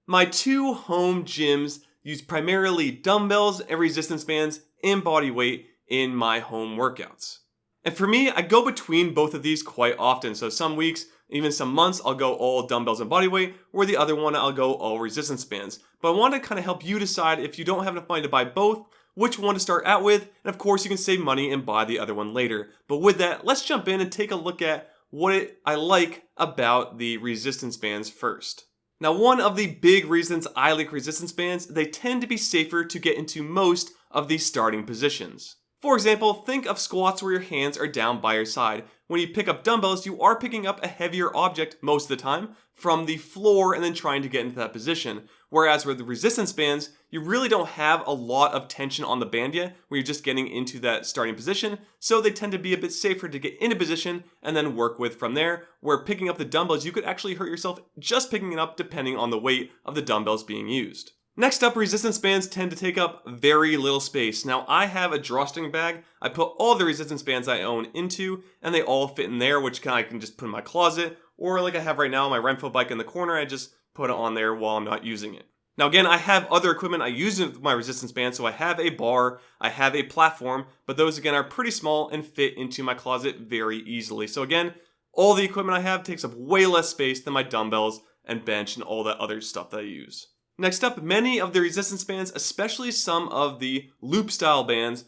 My two home gyms use primarily dumbbells and resistance bands and body weight in my home workouts. And for me, I go between both of these quite often. So some weeks, even some months, I'll go all dumbbells and body weight, or the other one, I'll go all resistance bands. But I want to kind of help you decide if you don't have enough money to buy both, which one to start out with, and of course you can save money and buy the other one later. But with that, let's jump in and take a look at what I like about the resistance bands first. Now, one of the big reasons I like resistance bands, they tend to be safer to get into most of these starting positions. For example, think of squats where your hands are down by your side. When you pick up dumbbells, you are picking up a heavier object most of the time from the floor and then trying to get into that position. Whereas with the resistance bands, you really don't have a lot of tension on the band yet, where you're just getting into that starting position, so they tend to be a bit safer to get into position and then work with from there, where picking up the dumbbells, you could actually hurt yourself just picking it up depending on the weight of the dumbbells being used. Next up, resistance bands tend to take up very little space. Now, I have a drawstring bag I put all the resistance bands I own into, and they all fit in there, which I can just put in my closet, or like I have right now, my Renfo bike in the corner, I just put it on there while I'm not using it. Now again, I have other equipment I use with my resistance band, so I have a bar, I have a platform, but those again are pretty small and fit into my closet very easily. So again, all the equipment I have takes up way less space than my dumbbells and bench and all that other stuff that I use. Next up, many of the resistance bands, especially some of the loop style bands,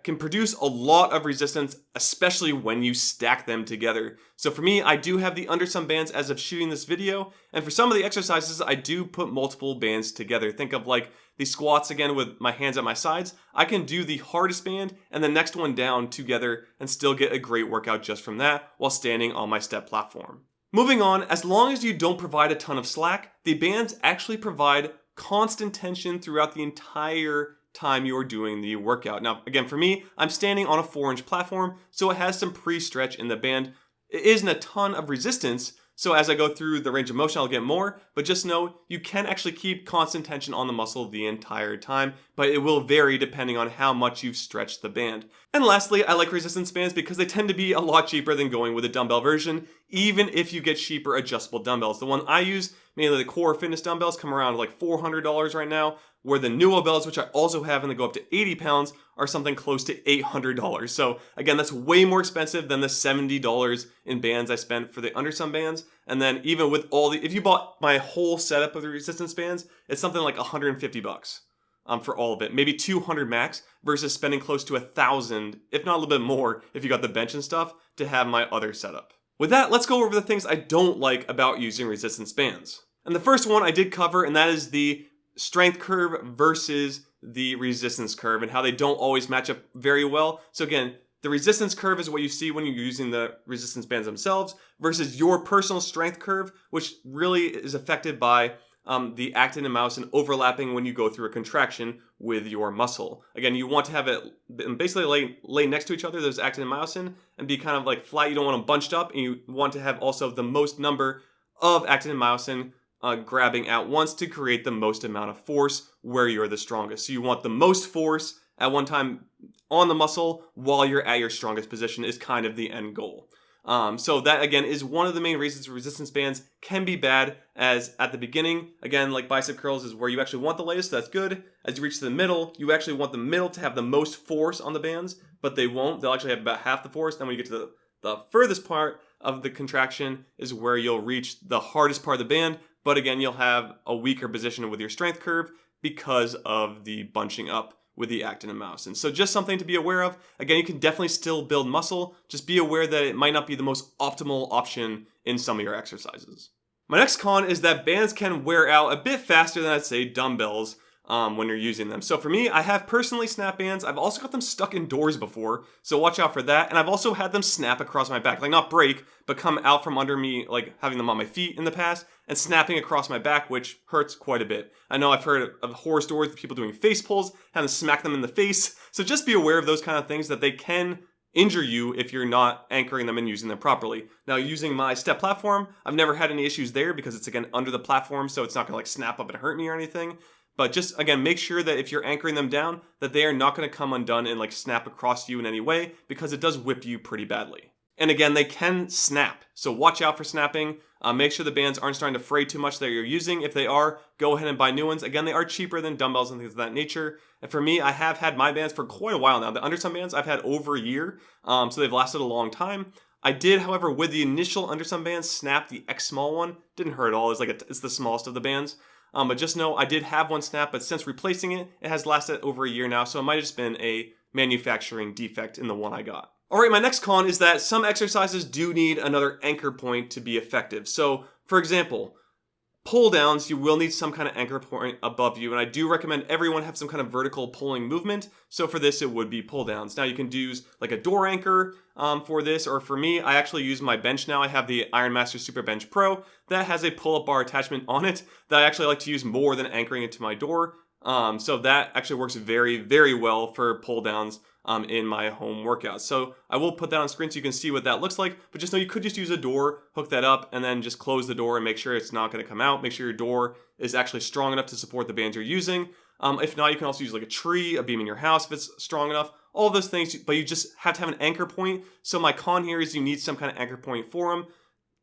can produce a lot of resistance, especially when you stack them together. So for me, I do have the undersum bands as of shooting this video, and for some of the exercises, I do put multiple bands together. Think of like the squats again with my hands at my sides. I can do the hardest band and the next one down together and still get a great workout just from that while standing on my step platform. Moving on, as long as you don't provide a ton of slack, the bands actually provide constant tension throughout the entire time you're doing the workout. Now, again, for me, I'm standing on a 4-inch platform, so it has some pre-stretch in the band. It isn't a ton of resistance, so as I go through the range of motion, I'll get more, but just know you can actually keep constant tension on the muscle the entire time, but it will vary depending on how much you've stretched the band. And lastly, I like resistance bands because they tend to be a lot cheaper than going with a dumbbell version, even if you get cheaper adjustable dumbbells. The one I use, mainly the core fitness dumbbells, come around like $400 right now, where the Nuo bells, which I also have and they go up to 80 pounds, are something close to $800. So again, that's way more expensive than the $70 in bands I spent for the undersum bands. And then even with if you bought my whole setup of the resistance bands, it's something like $150 for all of it, maybe 200 max, versus spending close to 1,000, if not a little bit more, if you got the bench and stuff, to have my other setup. With that, let's go over the things I don't like about using resistance bands. And the first one I did cover, and that is the strength curve versus the resistance curve and how they don't always match up very well. So again, the resistance curve is what you see when you're using the resistance bands themselves versus your personal strength curve, which really is affected by the actin and myosin overlapping when you go through a contraction with your muscle. Again, you want to have it basically lay next to each other, those actin and myosin, and be kind of like flat. You don't want them bunched up, and you want to have also the most number of actin and myosin grabbing at once to create the most amount of force where you're the strongest. So you want the most force at one time on the muscle while you're at your strongest position is kind of the end goal. So that again is one of the main reasons resistance bands can be bad, as at the beginning, again, like bicep curls is where you actually want the lightest, so that's good. As you reach to the middle, you actually want the middle to have the most force on the bands, but they won't. They'll actually have about half the force. Then when you get to the furthest part of the contraction is where you'll reach the hardest part of the band, but again, you'll have a weaker position with your strength curve because of the bunching up with the actin and myosin. So just something to be aware of. Again, you can definitely still build muscle. Just be aware that it might not be the most optimal option in some of your exercises. My next con is that bands can wear out a bit faster than I'd say dumbbells when you're using them. So for me, I have personally snap bands. I've also got them stuck indoors before, so watch out for that. And I've also had them snap across my back, like not break, but come out from under me, like having them on my feet in the past and snapping across my back, which hurts quite a bit. I know I've heard of horror stories of people doing face pulls, having to smack them in the face. So just be aware of those kind of things, that they can injure you if you're not anchoring them and using them properly. Now, using my step platform, I've never had any issues there because it's again under the platform, so it's not gonna like snap up and hurt me or anything. But just, again, make sure that if you're anchoring them down, that they are not going to come undone and like snap across you in any way, because it does whip you pretty badly. And again, they can snap. So watch out for snapping. Make sure the bands aren't starting to fray too much that you're using. If they are, go ahead and buy new ones. Again, they are cheaper than dumbbells and things of that nature. And for me, I have had my bands for quite a while now. The Undersum bands I've had over a year, so they've lasted a long time. I did, however, with the initial Undersum bands, snap the X small one. Didn't hurt at all. It's the smallest of the bands. But just know I did have one snap, but since replacing it, it has lasted over a year now. So it might have just been a manufacturing defect in the one I got. All right, my next con is that some exercises do need another anchor point to be effective. So, for example, pull downs, you will need some kind of anchor point above you, and I do recommend everyone have some kind of vertical pulling movement. So for this, it would be pull downs. Now you can use like a door anchor for this, or for me, I actually use my bench now. I have the Ironmaster Super Bench Pro that has a pull-up bar attachment on it that I actually like to use more than anchoring it to my door. So that actually works very, very well for pull downs in my home workouts. So I will put that on screen so you can see what that looks like, but just know you could just use a door, hook that up, and then just close the door and make sure it's not going to come out. Make sure your door is actually strong enough to support the bands you're using. If not, you can also use like a tree, a beam in your house if it's strong enough, all of those things, but you just have to have an anchor point. So my con here is you need some kind of anchor point for them.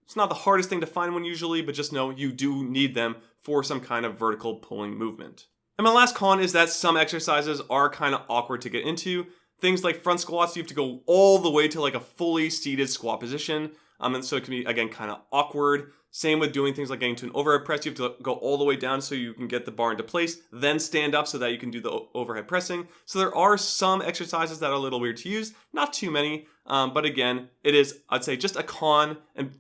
It's not the hardest thing to find one usually, but just know you do need them for some kind of vertical pulling movement. And my last con is that some exercises are kind of awkward to get into. Things like front squats, you have to go all the way to like a fully seated squat position. And so it can be, again, kind of awkward. Same with doing things like getting to an overhead press. You have to go all the way down so you can get the bar into place, then stand up so that you can do the overhead pressing. So there are some exercises that are a little weird to use, not too many. But again, it is, I'd say, just a con and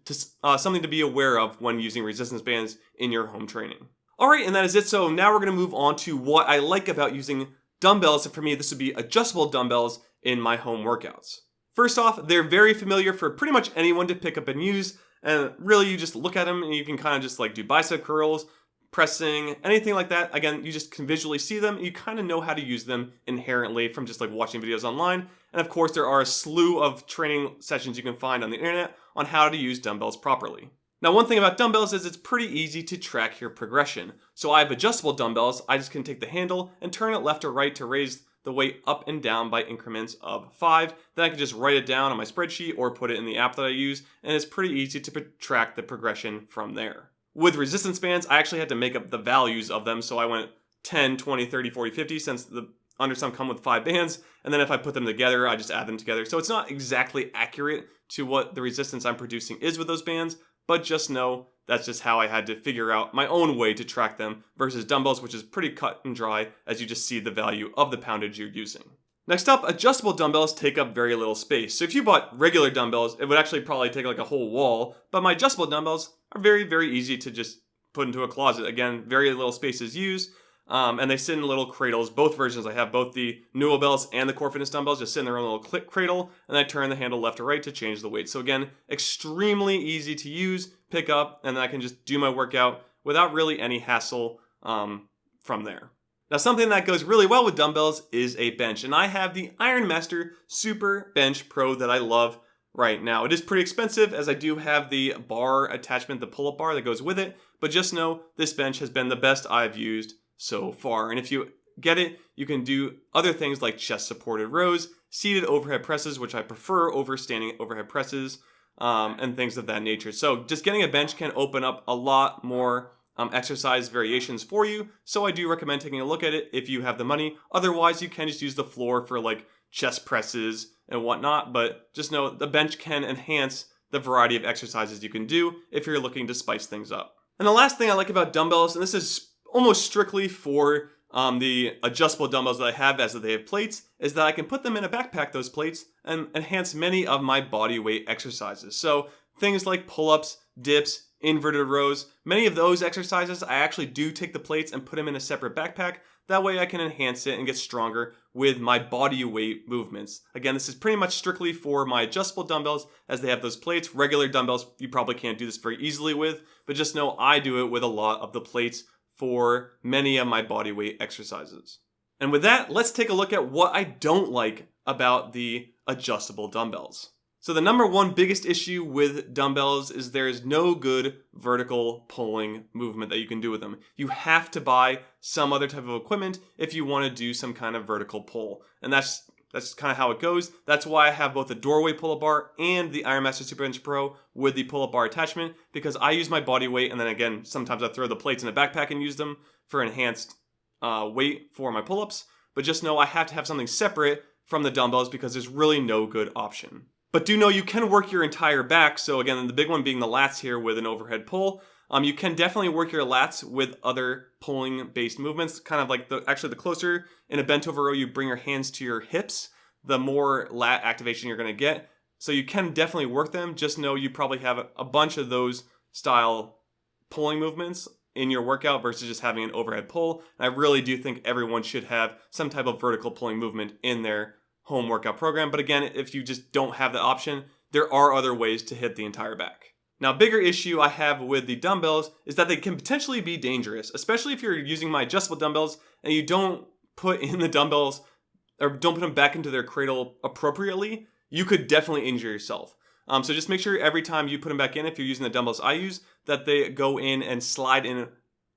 something to be aware of when using resistance bands in your home training. All right, and that is it. So now we're going to move on to what I like about using dumbbells, and for me, this would be adjustable dumbbells in my home workouts. First off, they're very familiar for pretty much anyone to pick up and use, and really you just look at them and you can kind of just like do bicep curls, pressing, anything like that. Again, you just can visually see them, and you kind of know how to use them inherently from just like watching videos online. And of course, there are a slew of training sessions you can find on the internet on how to use dumbbells properly. Now, one thing about dumbbells is it's pretty easy to track your progression. So I have adjustable dumbbells. I just can take the handle and turn it left or right to raise the weight up and down by increments of 5. Then I can just write it down on my spreadsheet or put it in the app that I use, and it's pretty easy to track the progression from there. With resistance bands, I actually had to make up the values of them, so I went 10, 20, 30, 40, 50 since the Undersum come with 5 bands, and then if I put them together, I just add them together. So it's not exactly accurate to what the resistance I'm producing is with those bands, but just know that's just how I had to figure out my own way to track them versus dumbbells, which is pretty cut and dry as you just see the value of the poundage you're using. Next up, adjustable dumbbells take up very little space. So if you bought regular dumbbells, it would actually probably take like a whole wall, but my adjustable dumbbells are very, very easy to just put into a closet. Again, very little space is used. And they sit in little cradles. Both versions, I have both the Dumbbells and the Core Fitness dumbbells just sit in their own little cradle, and I turn the handle left or right to change the weight. So again, extremely easy to use, pick up, and then I can just do my workout without really any hassle from there. Now, something that goes really well with dumbbells is a bench, and I have the Ironmaster Super Bench Pro that I love right now. It is pretty expensive as I do have the bar attachment, the pull-up bar that goes with it, but just know this bench has been the best I've used so far. And if you get it, you can do other things like chest supported rows, seated overhead presses, which I prefer over standing overhead presses, and things of that nature. So just getting a bench can open up a lot more exercise variations for you. So I do recommend taking a look at it if you have the money. Otherwise, you can just use the floor for like chest presses and whatnot. But just know the bench can enhance the variety of exercises you can do if you're looking to spice things up. And the last thing I like about dumbbells, and this is almost strictly for the adjustable dumbbells that I have as they have plates, is that I can put them in a backpack, those plates, and enhance many of my body weight exercises. So things like pull-ups, dips, inverted rows, many of those exercises, I actually do take the plates and put them in a separate backpack. That way I can enhance it and get stronger with my body weight movements. Again, this is pretty much strictly for my adjustable dumbbells as they have those plates. Regular dumbbells, you probably can't do this very easily with, but just know I do it with a lot of the plates for many of my body weight exercises. And with that, let's take a look at what I don't like about the adjustable dumbbells. So the number one biggest issue with dumbbells is there is no good vertical pulling movement that you can do with them. You have to buy some other type of equipment if you want to do some kind of vertical pull. And that's that's kind of how it goes. That's why I have both the doorway pull-up bar and the Ironmaster Super Bench Pro with the pull-up bar attachment, because I use my body weight, and then again, sometimes I throw the plates in a backpack and use them for enhanced weight for my pull-ups. But just know I have to have something separate from the dumbbells because there's really no good option. But do know you can work your entire back. So again, the big one being the lats here with an overhead pull. You can definitely work your lats with other pulling based movements, kind of like the closer in a bent over row you bring your hands to your hips, the more lat activation you're going to get. So you can definitely work them. Just know you probably have a bunch of those style pulling movements in your workout versus just having an overhead pull. And I really do think everyone should have some type of vertical pulling movement in their home workout program. But again, if you just don't have the option, there are other ways to hit the entire back. Now, a bigger issue I have with the dumbbells is that they can potentially be dangerous, especially if you're using my adjustable dumbbells and you don't put in the dumbbells or don't put them back into their cradle appropriately. You could definitely injure yourself. So just make sure every time you put them back in, if you're using the dumbbells I use, that they go in and slide in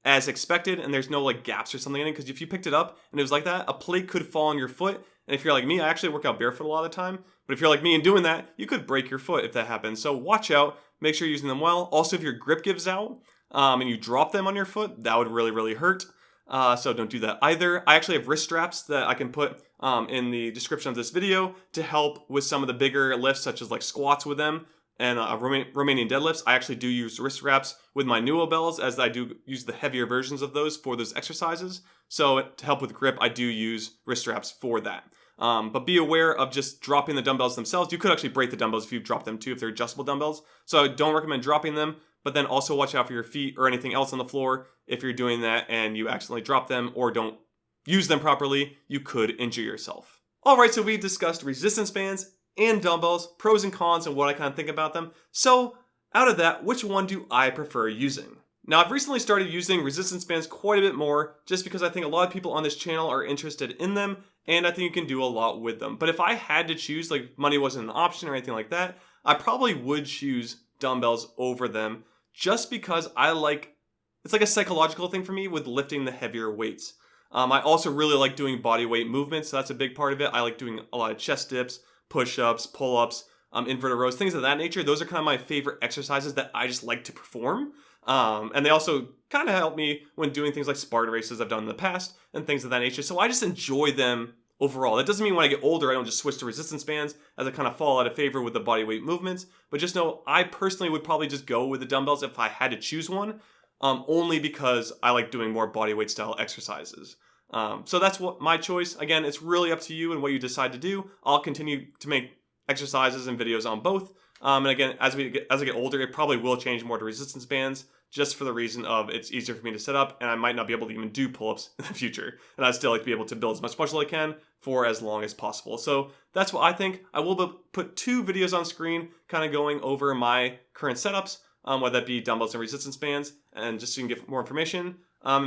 as expected and there's no like gaps or something in it. Because if you picked it up and it was like that, a plate could fall on your foot. And if you're like me, I actually work out barefoot a lot of the time. But if you're like me and doing that, you could break your foot if that happens. So watch out. Make sure you're using them well. Also, if your grip gives out and you drop them on your foot, that would really, really hurt. So don't do that either. I actually have wrist straps that I can put in the description of this video to help with some of the bigger lifts, such as like squats with them and Romanian deadlifts. I actually do use wrist straps with my Dumbbells, as I do use the heavier versions of those for those exercises. So to help with grip, I do use wrist straps for that. But be aware of just dropping the dumbbells themselves. You could actually break the dumbbells if you drop them too, if they're adjustable dumbbells. So I don't recommend dropping them, but then also watch out for your feet or anything else on the floor. If you're doing that and you accidentally drop them or don't use them properly, you could injure yourself. All right, so we discussed resistance bands and dumbbells, pros and cons, and what I kind of think about them. So out of that, which one do I prefer using? Now, I've recently started using resistance bands quite a bit more just because I think a lot of people on this channel are interested in them and I think you can do a lot with them. But if I had to choose, like money wasn't an option or anything like that, I probably would choose dumbbells over them just because it's like a psychological thing for me with lifting the heavier weights. I also really like doing body weight movements, so that's a big part of it. I like doing a lot of chest dips, push-ups, pull-ups, inverted rows, things of that nature. Those are kind of my favorite exercises that I just like to perform. And they also kind of help me when doing things like Spartan races I've done in the past and things of that nature. So I just enjoy them overall. That doesn't mean when I get older, I don't just switch to resistance bands as I kind of fall out of favor with the body weight movements. But just know I personally would probably just go with the dumbbells if I had to choose one, only because I like doing more body weight style exercises. So that's what my choice. Again, it's really up to you and what you decide to do. I'll continue to make exercises and videos on both. And again, as I get older, it probably will change more to resistance bands just for the reason of it's easier for me to set up and I might not be able to even do pull-ups in the future. And I'd still like to be able to build as much muscle as I can for as long as possible. So that's what I think. I will put 2 videos on screen kind of going over my current setups, whether that be dumbbells and resistance bands. And just so you can get more information,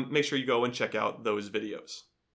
make sure you go and check out those videos.